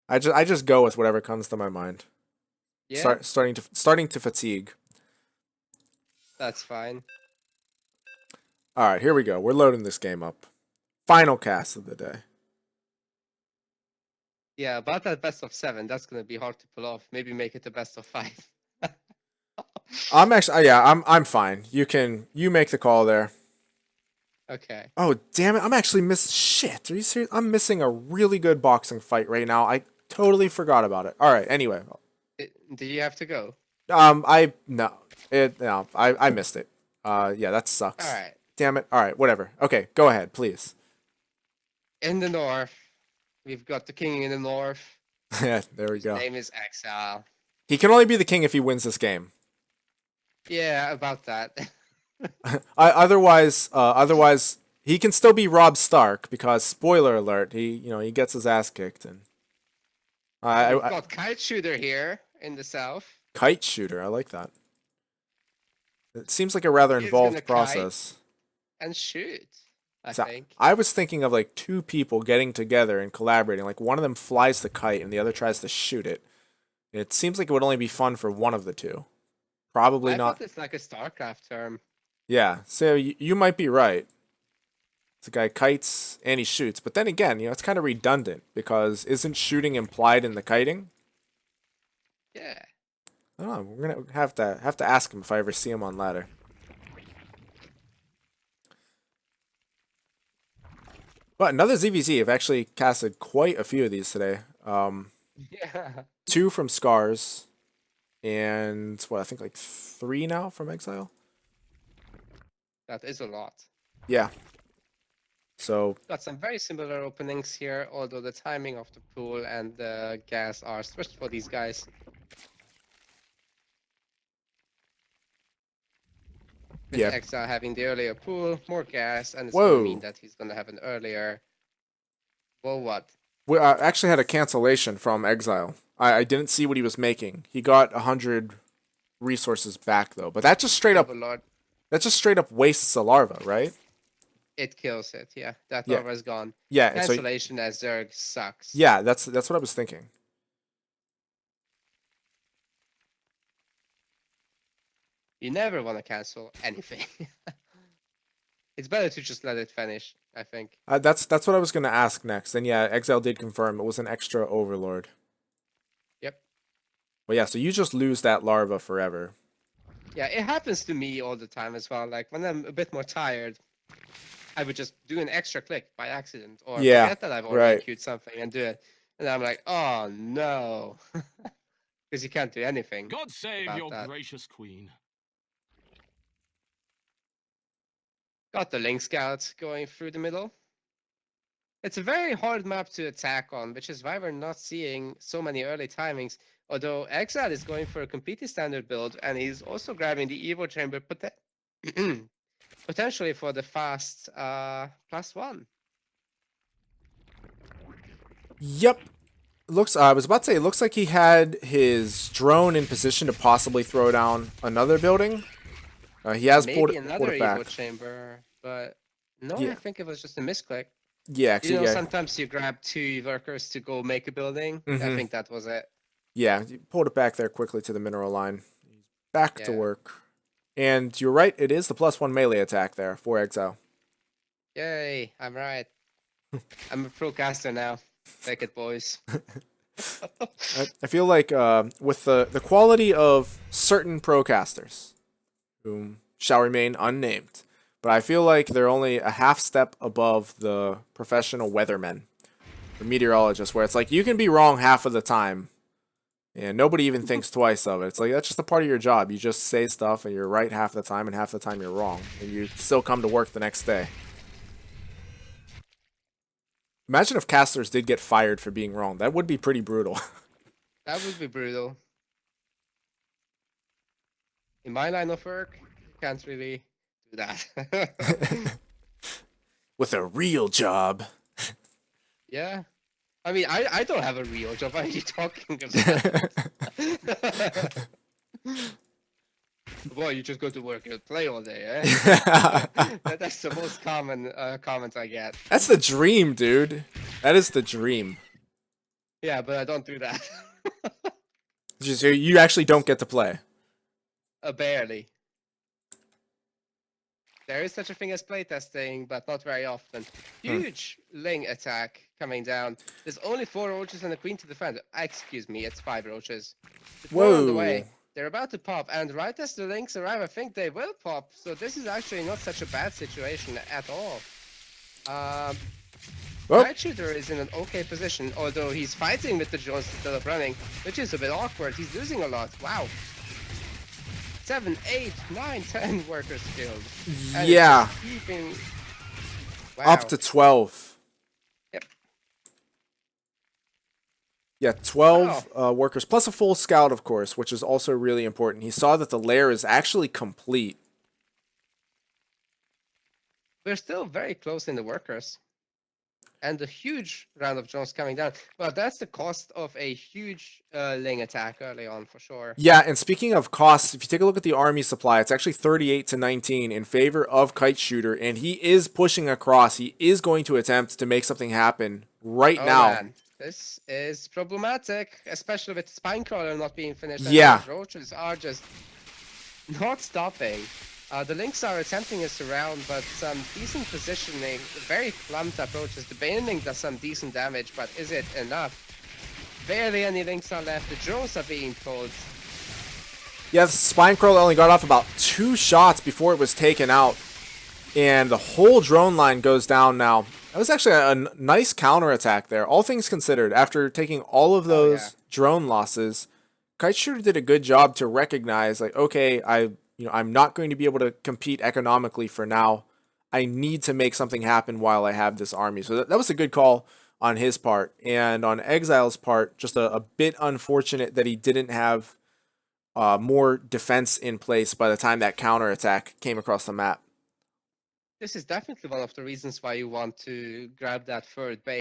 I just go with whatever comes to my mind. Yeah, Starting to fatigue. that's fine. All right, here we go. We're loading this game up. Final cast of the day. Yeah, about that best of 7, that's gonna be hard to pull off. Maybe make it a best of 5. I'm actually yeah, I'm fine. You make the call there. Okay. Oh, damn it. I'm actually shit. Are you serious? I'm missing a really good boxing fight right now. I totally forgot about it. All right, anyway. Do you have to go? I no. No, I missed it. Yeah, that All sucks. right. Damn it. All right, whatever. Okay, go ahead, please. In the north, we've got the king in the north. Yeah, there we His go. name is eXile. He can only be the king if he wins this game. Yeah, about that. Otherwise, he can still be Rob Stark because spoiler alert, he gets his ass kicked and We've I got Kiteshooter here in the south. Kiteshooter. I like that. It seems like a rather He's gonna involved kite process. and shoot, I So think. I was thinking of like two people getting together and collaborating. Like one of them flies the kite and the other tries to shoot it. It seems like it would only be fun for one of the two. Probably I thought not. it's like a StarCraft term. Yeah, so you might be right. The guy kites and he shoots, but then again, it's kind of redundant because isn't shooting implied in the kiting? Yeah. I don't know. We're gonna have to ask him if I ever see him on ladder. But another ZVZ. I've actually casted quite a few of these today. Yeah. Two from Scars, and what I think like three now from eXile. That is a lot. Yeah. So Got some very similar openings here, although the timing of the pool and the gas are switched for these guys. With yeah. Exile having the earlier pool, more gas, and it's gonna mean Whoa. that he's gonna have an earlier. Well, what? We actually had a cancellation from eXile. I didn't see what he was making. He got 100 resources back though, but Overlord. that just straight up wastes a larva, right? It kills it. Yeah, that Yeah. larva is gone. Yeah. And so Cancellation as Zerg sucks. yeah, that's what I was thinking. You never want to cancel anything. It's better to just let it finish, I think. That's what I was gonna ask next. And yeah, eXile did confirm it was an extra overlord. Yep. But yeah, so you just lose that larva forever. Yeah, it happens to me all the time as well. Like when I'm a bit more tired, I would just do an extra click by accident or Yeah, forget that I've already right. queued something and do it. And I'm like, oh no. Because you can't do anything. God save about your that. gracious queen. Got the Link Scout going through the middle. It's a very hard map to attack on, which is why we're not seeing so many early timings. Although eXile is going for a completely standard build, and he's also grabbing the Evo Chamber potentially for the fast +1. Yep. I was about to say, it looks like he had his drone in position to possibly throw down another building. He has pulled Maybe another it back. Evo Chamber, but no, Yeah. I think it was just a misclick. Yeah, actually, yeah. Sometimes you grab 2 workers to go make a building. I think that was it. Yeah, he pulled it back there quickly to the mineral line. He's back to Yeah. work. And you're right, it is the +1 melee attack there for eXile. Yay, I'm right. I'm a pro caster now. Take it, boys. I feel like with the quality of certain procasters, whom shall remain unnamed, but I feel like they're only a half step above the professional weathermen, the meteorologists, where it's like you can be wrong half of the time, and nobody even thinks twice of it. It's like that's just a part of your job. You just say stuff, and you're right half the time, and half the time you're wrong, and you still come to work the next day. Imagine if casters did get fired for being wrong. That would be pretty brutal. That would be brutal. In my line of work, you can't really do that. With a real job. Yeah. I mean, I don't have a real job. What are you talking about? Boy, you just go to work and play all day, eh? That's the most common comment I get. That's the dream, dude. That is the dream. Yeah, but I don't do that. So you actually don't get to play. Barely. There is such a thing as playtesting, but not very often. Huge Ling attack coming down. There's only 4 roaches and a queen to defend. Excuse me, it's 5 roaches. With 4 on the way. Whoa. They're about to pop, and right as the Lynx arrive, I think they will pop. So this is actually not such a bad situation at all. Oh, Kiteshooter is in an okay position, although he's fighting with the drones instead of running, which is a bit awkward. He's losing a lot. Wow. 7, 8, 9, 10 workers killed. And yeah. it's keeping... Up to 12. Yep. Yeah, 12 workers, plus a full scout, of course, which is also really important. He saw that the lair is actually complete. We're still very close in the workers. And a huge round of drones coming down. Well, that's the cost of a huge Ling attack early on, for sure. Yeah, and speaking of costs, if you take a look at the army supply, it's actually 38 to 19 in favor of Kiteshooter, and he is pushing across. He is going to attempt to make something happen right now. Man. This is problematic, especially with Spinecrawler not being finished. Yeah. And the roaches are just not stopping. The Lynx are attempting a surround, but some decent positioning, very clumped approaches. The Baneling does some decent damage, but is it enough? Barely any Lynx are left. The drones are being pulled. Yeah, the Spinecrawler only got off about 2 shots before it was taken out, and the whole drone line goes down now. That was actually a nice counterattack there, all things considered. After taking all of those drone losses, Kiteshooter did a good job to recognize, like, okay, I'm not going to be able to compete economically for now. I need to make something happen while I have this army. So that was a good call on his part. And on eXile's part, just a bit unfortunate that he didn't have more defense in place by the time that counterattack came across the map. This is definitely one of the reasons why you want to grab that third base.